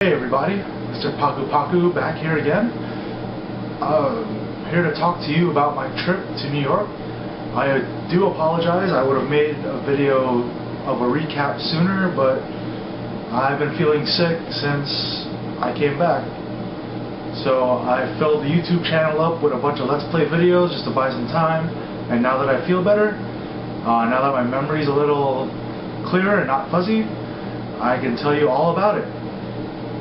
Hey everybody, Mr. Paku Paku back here again. Here to talk to you about my trip to New York. I do apologize, I would have made a video of a recap sooner, but I've been feeling sick since I came back. So I filled the YouTube channel up with a bunch of Let's Play videos just to buy some time, and now that I feel better, now that my memory's a little clearer and not fuzzy, I can tell you all about it.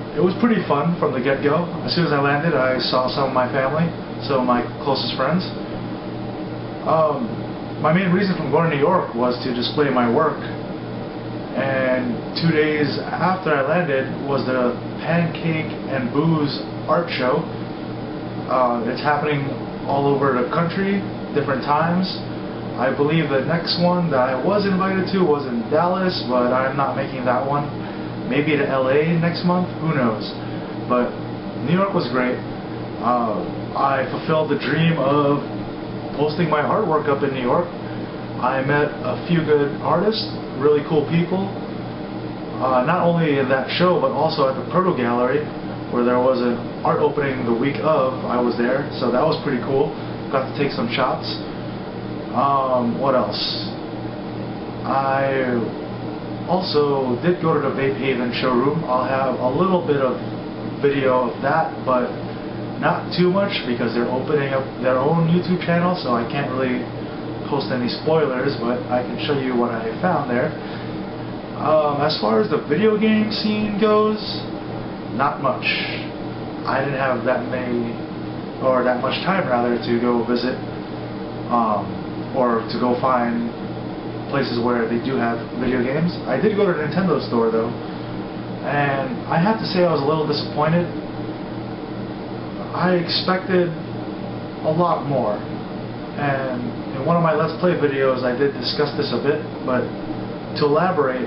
It was pretty fun from the get-go. As soon as I landed, I saw some of my family, some of my closest friends. My main reason for going to New York was to display my work. And 2 days after I landed was the Pancake and Booze art show. It's happening all over the country, different times. I believe the next one that I was invited to was in Dallas, but I'm not making that one. Maybe to LA next month, who knows. But New York was great. I fulfilled the dream of posting my artwork up in New York. I met a few good artists, really cool people. Not only in that show, but also at the Proto Gallery, where there was an art opening the week of. I was there, so that was pretty cool. Got to take some shots. What else? I also did go to the Vape Haven showroom. I'll have a little bit of video of that, but not too much because they're opening up their own YouTube channel, so I can't really post any spoilers, but I can show you what I found there. As far as the video game scene goes, not much. I didn't have that many, or that much time rather, to go visit, or to go find places where they do have video games. I did go to the Nintendo store though, and I have to say I was a little disappointed. I expected a lot more, and in one of my Let's Play videos I did discuss this a bit, but to elaborate,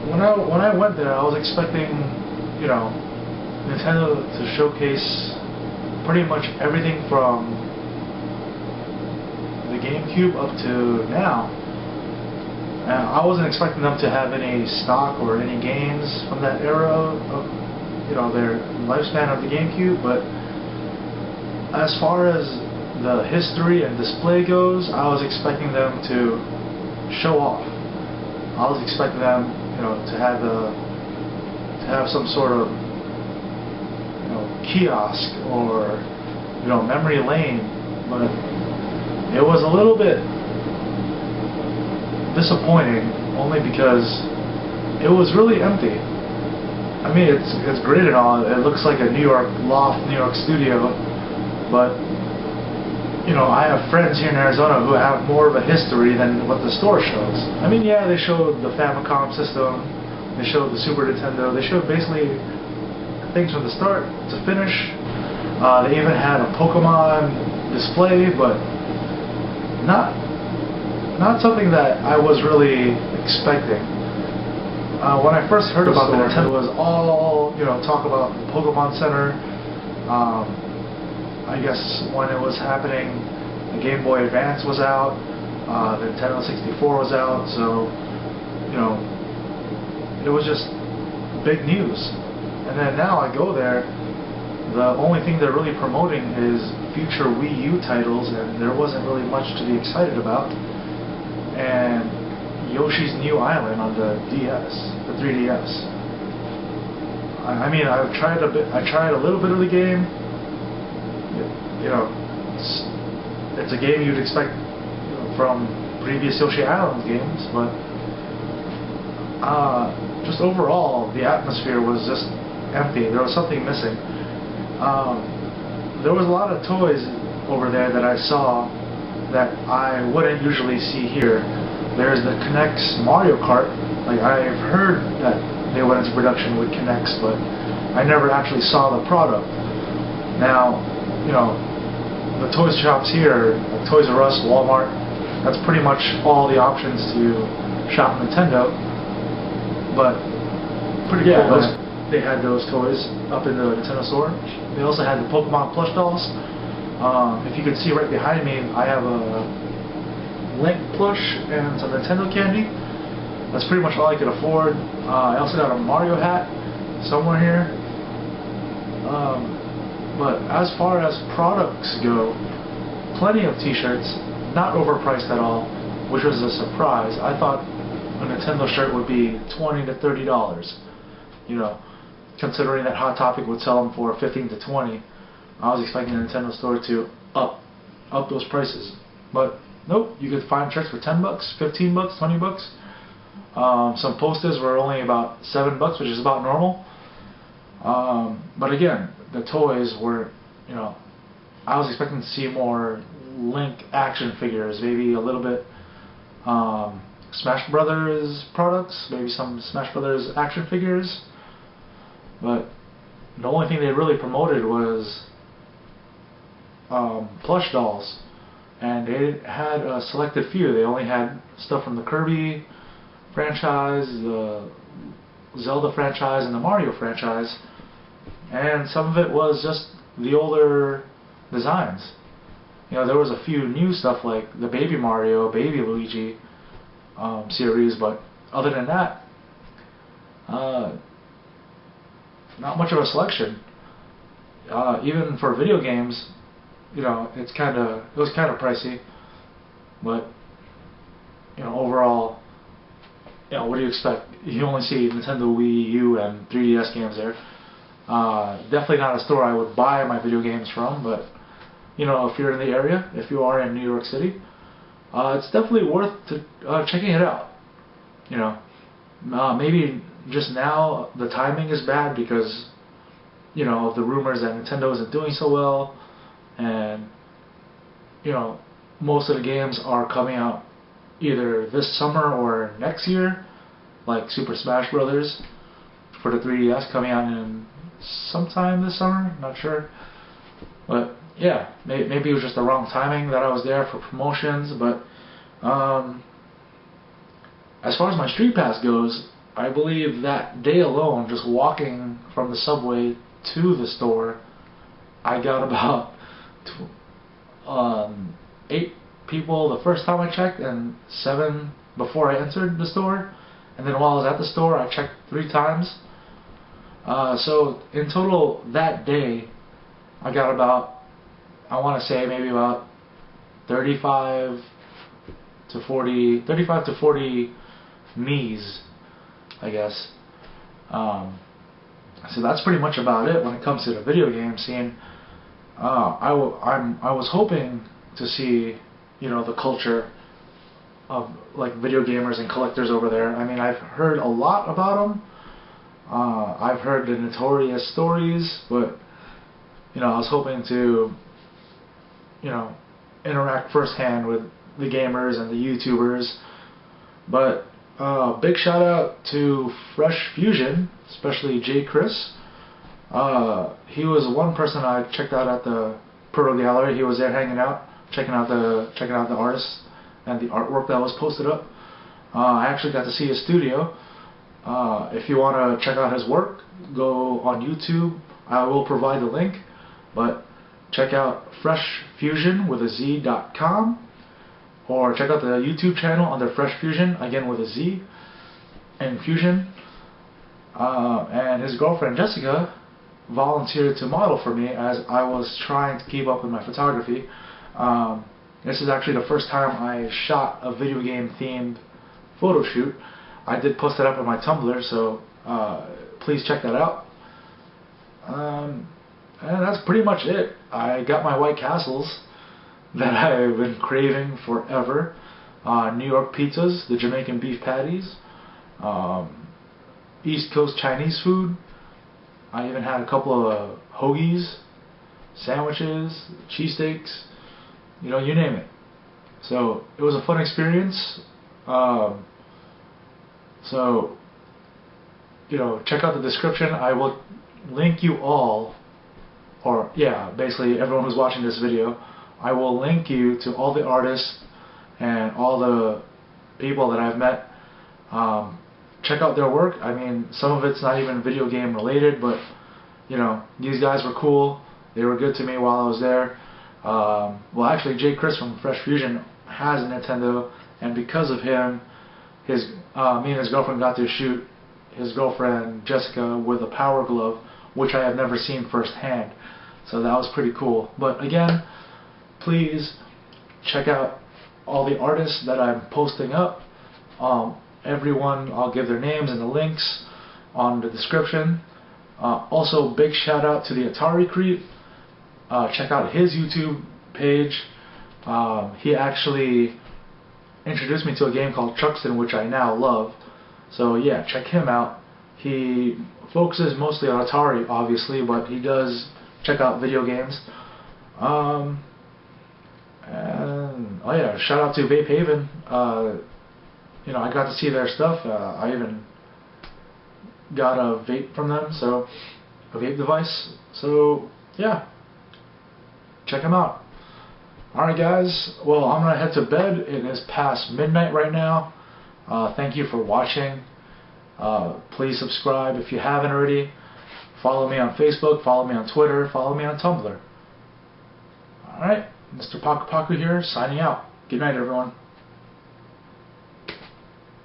when I went there I was expecting, you know, Nintendo to showcase pretty much everything from the GameCube up to now. I wasn't expecting them to have any stock or any games from that era of, you know, their lifespan of the GameCube, but as far as the history and display goes, I was expecting them to show off. I was expecting them, you know, to have some sort of, you know, kiosk or, you know, memory lane, but it was a little bit disappointing, only because it was really empty. I mean, it's great and all. It looks like a New York loft, New York studio, but you know, I have friends here in Arizona who have more of a history than what the store shows. I mean, yeah, they showed the Famicom system, they showed the Super Nintendo, they showed basically things from the start to finish. They even had a Pokemon display, but not something that I was really expecting. When I first heard about the Nintendo, it was all, you know, talk about the Pokemon Center. I guess when it was happening, the Game Boy Advance was out, the Nintendo 64 was out, so, you know, it was just big news. And then now I go there, the only thing they're really promoting is future Wii U titles, and there wasn't really much to be excited about. And Yoshi's New Island on the DS, the 3DS. I mean, I tried a little bit of the game. You know, it's a game you'd expect, you know, from previous Yoshi Island games, but just overall, the atmosphere was just empty. There was something missing. There was a lot of toys over there that I saw that I wouldn't usually see here. There's the Kinect's Mario Kart. Like, I've heard that they went into production with Kinects, but I never actually saw the product. Now, you know, the toy shops here, like Toys R Us, Walmart, that's pretty much all the options to shop Nintendo. But pretty cool. They had those toys up in the Nintendo store. They also had the Pokemon plush dolls. If you can see right behind me, I have a Link plush and some Nintendo candy. That's pretty much all I could afford. I also got a Mario hat, somewhere here. But as far as products go, plenty of t-shirts, not overpriced at all, which was a surprise. I thought a Nintendo shirt would be $20 to $30. You know, considering that Hot Topic would sell them for $15 to $20, I was expecting the Nintendo store to up those prices. But nope, you could find shirts for $10, $15, $20. Some posters were only about $7, which is about normal. But again, the toys were, you know, I was expecting to see more Link action figures, maybe a little bit Smash Brothers products, maybe some Smash Brothers action figures. But the only thing they really promoted was plush dolls, and they had a selected few. They only had stuff from the Kirby franchise, the Zelda franchise, and the Mario franchise, and some of it was just the older designs. You know, there was a few new stuff like the Baby Mario, Baby Luigi series, but other than that, not much of a selection. Even for video games, you know, it was kind of pricey, but you know, overall, you know, what do you expect? You only see Nintendo Wii U and 3DS games there. Definitely not a store I would buy my video games from, but you know, if you're in the area, if you are in New York City, it's definitely worth checking it out. You know, maybe just now the timing is bad because, you know, of the rumors that Nintendo isn't doing so well, and you know, most of the games are coming out either this summer or next year, like Super Smash Brothers for the 3DS coming out in sometime this summer, not sure. But yeah, maybe it was just the wrong timing that I was there for promotions. But as far as my Street Pass goes, I believe that day alone, just walking from the subway to the store, I got about 8 people the first time I checked, and 7 before I entered the store, and then while I was at the store I checked 3 times. So in total that day I got about, I want to say maybe about 35 to 40 me's, I guess. So that's pretty much about it when it comes to the video game scene. I was hoping to see, you know, the culture of like video gamers and collectors over there. I mean, I've heard a lot about them. I've heard the notorious stories, but you know, I was hoping to, you know, interact firsthand with the gamers and the YouTubers. But big shout out to Fresh Fusion, especially J. Chris. He was one person I checked out at the Proto Gallery. He was there hanging out, checking out the artists and the artwork that was posted up. I actually got to see his studio. If you want to check out his work, go on YouTube. I will provide the link. But check out freshfusion with a Z.com, or check out the YouTube channel under Fresh Fusion, again with a Z and Fusion. And his girlfriend Jessica volunteered to model for me as I was trying to keep up with my photography. This is actually the first time I shot a video game themed photo shoot. I did post it up on my Tumblr, so please check that out. And that's pretty much it. I got my White Castles that I've been craving forever. New York pizzas, the Jamaican beef patties, East Coast Chinese food. I even had a couple of hoagies, sandwiches, cheesesteaks, you know, you name it. So it was a fun experience. So, you know, check out the description. I will link you all, or yeah, basically everyone who's watching this video, I will link you to all the artists and all the people that I've met. Check out their work. I mean, some of it's not even video game related, but you know, these guys were cool. They were good to me while I was there. Well, actually, Jay Chris from Fresh Fusion has a Nintendo, and because of him, me and his girlfriend got to shoot his girlfriend Jessica with a power glove, which I have never seen firsthand. So that was pretty cool. But again, please check out all the artists that I'm posting up. Everyone, I'll give their names and the links on the description. Also, big shout out to the Atari Creep. Check out his YouTube page. He actually introduced me to a game called Truxton, which I now love. So yeah, check him out. He focuses mostly on Atari, obviously, but he does check out video games. And oh yeah, shout out to Vape Haven. You know, I got to see their stuff. I even got a vape from them, so a vape device. So yeah, check them out. Alright guys, well, I'm gonna head to bed. It is past midnight right now. Thank you for watching. Please subscribe if you haven't already. Follow me on Facebook, follow me on Twitter, follow me on Tumblr. Alright, Mr. Paku Paku here, signing out. Good night everyone.